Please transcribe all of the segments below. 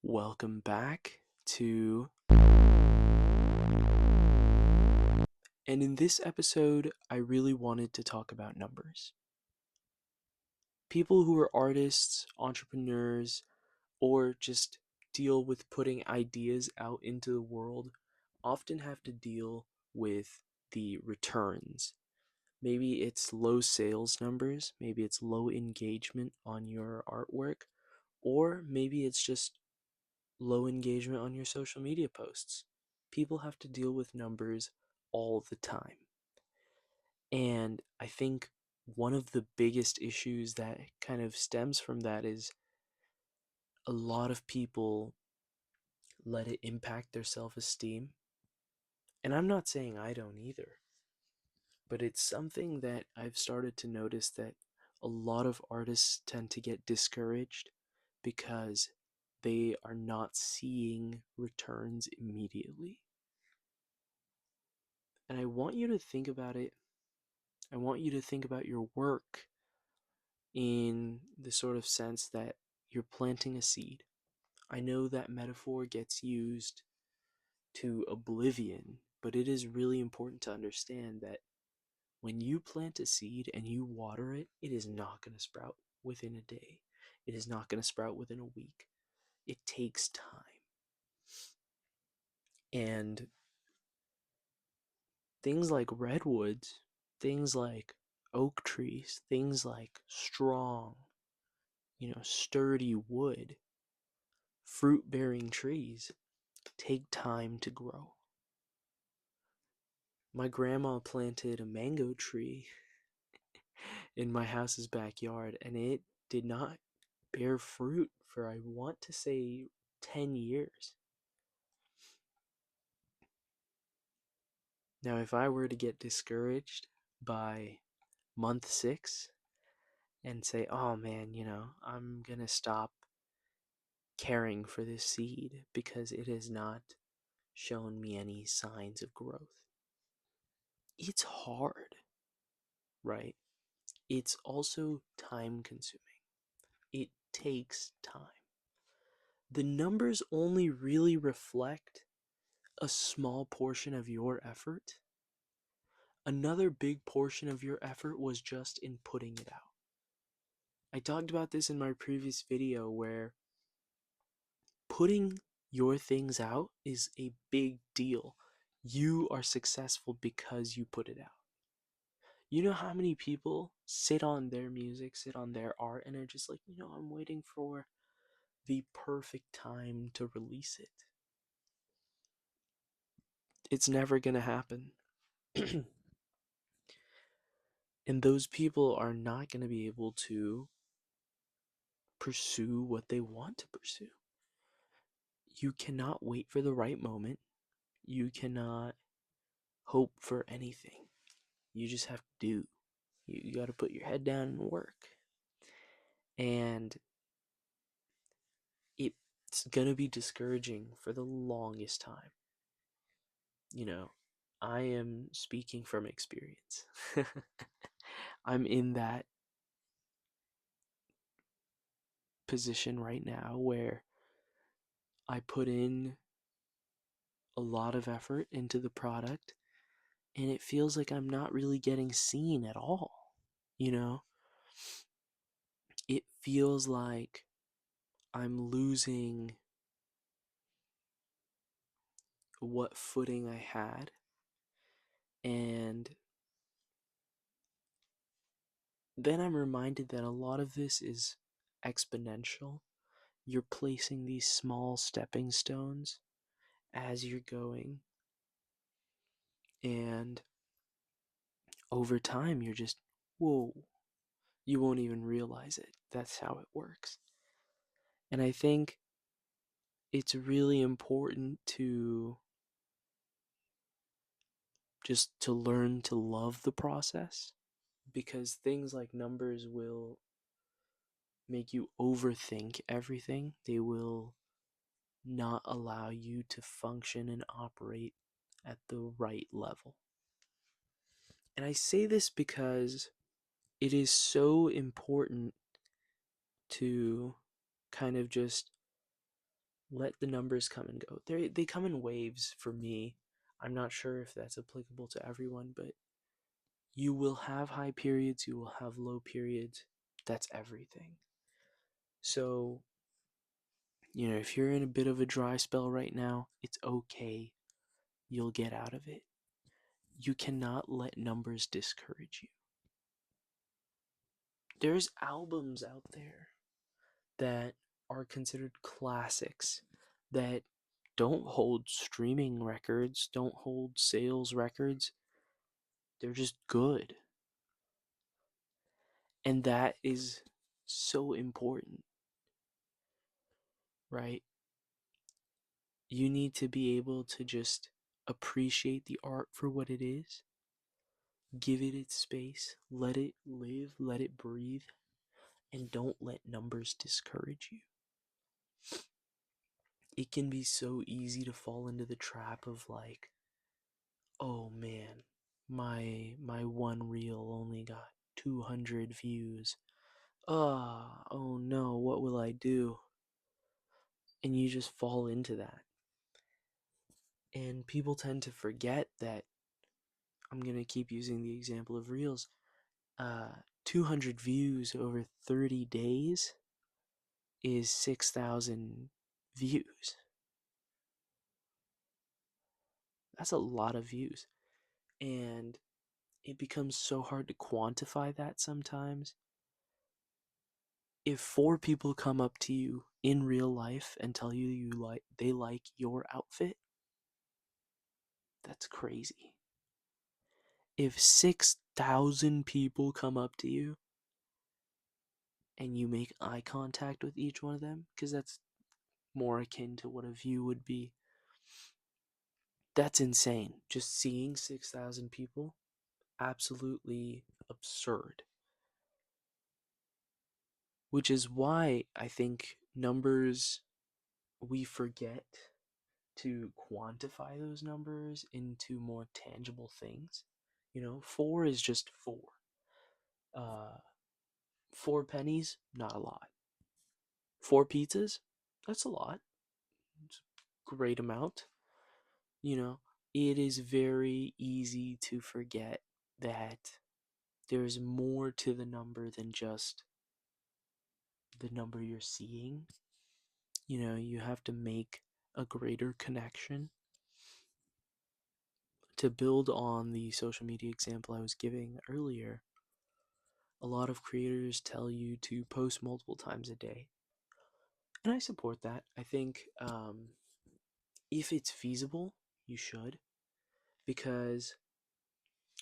Welcome back to. And in this episode, I really wanted to talk about numbers. People who are artists, entrepreneurs, or just deal with putting ideas out into the world often have to deal with the returns. Maybe it's low sales numbers, maybe it's low engagement on your artwork, or maybe it's just low engagement on your social media posts. People have to deal with numbers all the time. And I think one of the biggest issues that kind of stems from that is a lot of people let it impact their self esteem. And I'm not saying I don't either, but it's something that I've started to notice that a lot of artists tend to get discouraged because they are not seeing returns immediately. And I want you to think about it. I want you to think about your work in the sort of sense that you're planting a seed. I know that metaphor gets used to oblivion, but it is really important to understand that when you plant a seed and you water it, it is not going to sprout within a day. It is not going to sprout within a week. It takes time. And things like redwoods, things like oak trees, things like strong, sturdy wood, fruit bearing trees take time to grow. My grandma planted a mango tree in my house's backyard, and it did not bear fruit for, I want to say, 10 years. Now, if I were to get discouraged by month 6 and say, oh man, I'm gonna stop caring for this seed because it has not shown me any signs of growth. It's hard, right? It's also time consuming. It takes time. The numbers only really reflect a small portion of your effort. Another big portion of your effort was just in putting it out. I talked about this in my previous video where putting your things out is a big deal. You are successful because you put it out. You know how many people sit on their music, sit on their art, and are just like, I'm waiting for the perfect time to release it. It's never going to happen. And those people are not going to be able to pursue what they want to pursue. You cannot wait for the right moment. You cannot hope for anything. You just have to do. You got to put your head down and work. And it's going to be discouraging for the longest time. I am speaking from experience. I'm in that position right now where I put in a lot of effort into the product and it feels like I'm not really getting seen at all. It feels like I'm losing what footing I had, and then I'm reminded that a lot of this is exponential. You're placing these small stepping stones as you're going, and over time you're just, whoa, you won't even realize it. That's how it works. And I think it's really important to just to learn to love the process, because things like numbers will make you overthink everything. They will not allow you to function and operate at the right level. And I say this because it is so important to kind of just Let the numbers come and go. They come in waves for me. I'm not sure if that's applicable to everyone, but you will have high periods, you will have low periods. That's everything. So, if you're in a bit of a dry spell right now, it's okay. You'll get out of it. You cannot let numbers discourage you. There's albums out there that are considered classics that don't hold streaming records, don't hold sales records. They're just good. And that is so important, right? You need to be able to just appreciate the art for what it is, give it its space, let it live, let it breathe, and don't let numbers discourage you. It can be so easy to fall into the trap of like, oh man, my one reel only got 200 views. Oh no, what will I do? And you just fall into that. And people tend to forget that. I'm going to keep using the example of reels. 200 views over 30 days is 6,000 views. That's a lot of views. And it becomes so hard to quantify that sometimes. If 4 people come up to you in real life and tell you they like your outfit, that's crazy. If 6,000 people come up to you and you make eye contact with each one of them, because that's more akin to what a view would be, that's insane. Just seeing 6,000 people, absolutely absurd. Which is why I think numbers, we forget to quantify those numbers into more tangible things. 4 is just 4. Uh, 4 pennies, not a lot. 4 pizzas, that's a lot. It's a great amount. It is very easy to forget that there's more to the number than just the number you're seeing. You have to make a greater connection. To build on the social media example I was giving earlier, a lot of creators tell you to post multiple times a day. And I support that. I think if it's feasible, you should. Because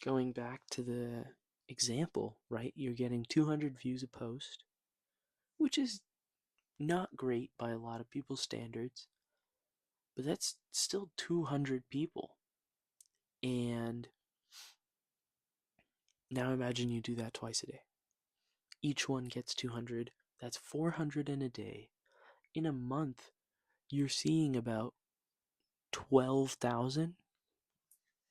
going back to the example, right, you're getting 200 views a post, which is not great by a lot of people's standards, but that's still 200 people. And now imagine you do that twice a day. Each one gets 200. That's 400 in a day. In a month, you're seeing about 12,000.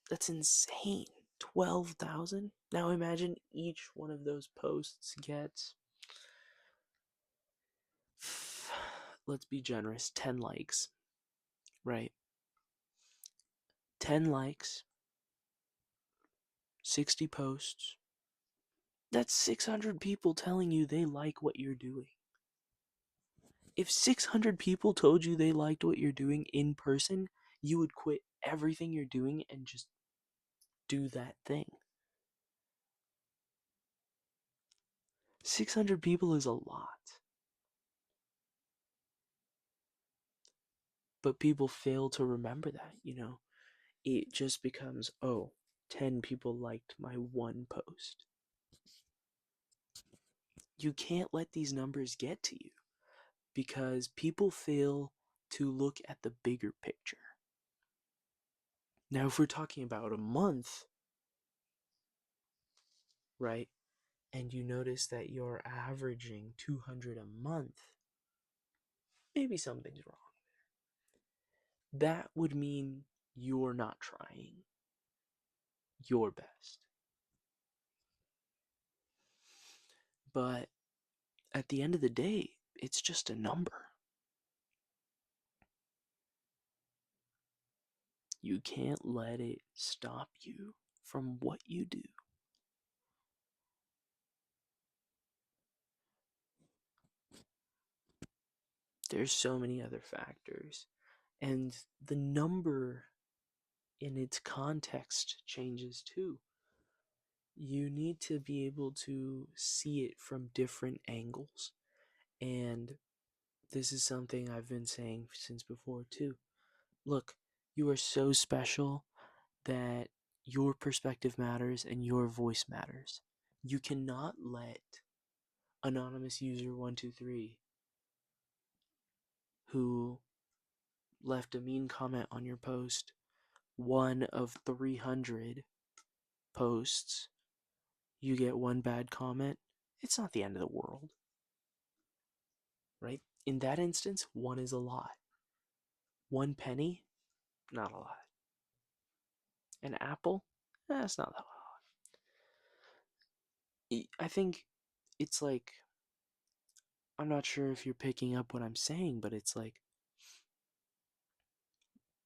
That's insane. 12,000? Now imagine each one of those posts gets, let's be generous, 10 likes, right? 10 likes, 60 posts. That's 600 people telling you they like what you're doing. If 600 people told you they liked what you're doing in person, you would quit everything you're doing and just do that thing. 600 people is a lot. But people fail to remember that. It just becomes, 10 people liked my one post. You can't let these numbers get to you because people fail to look at the bigger picture. Now, if we're talking about a month, right, and you notice that you're averaging 200 a month, maybe something's wrong. That would mean you're not trying your best. But at the end of the day, it's just a number. You can't let it stop you from what you do. There's so many other factors. And the number in its context changes too. You need to be able to see it from different angles. And this is something I've been saying since before too. Look, you are so special that your perspective matters and your voice matters. You cannot let anonymous user 123 who left a mean comment on your post, one of 300 posts, you get one bad comment, it's not the end of the world, right? In that instance, one is a lot. 1 penny, not a lot. An apple, it's not that lot. I think it's like, I'm not sure if you're picking up what I'm saying, but it's like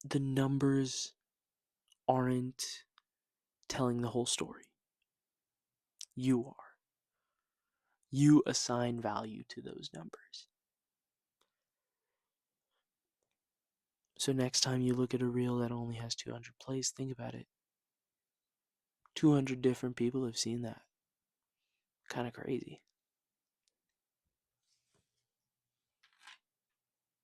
the numbers aren't telling the whole story. You are. You assign value to those numbers. So next time you look at a reel that only has 200 plays, think about it. 200 different people have seen that. Kind of crazy.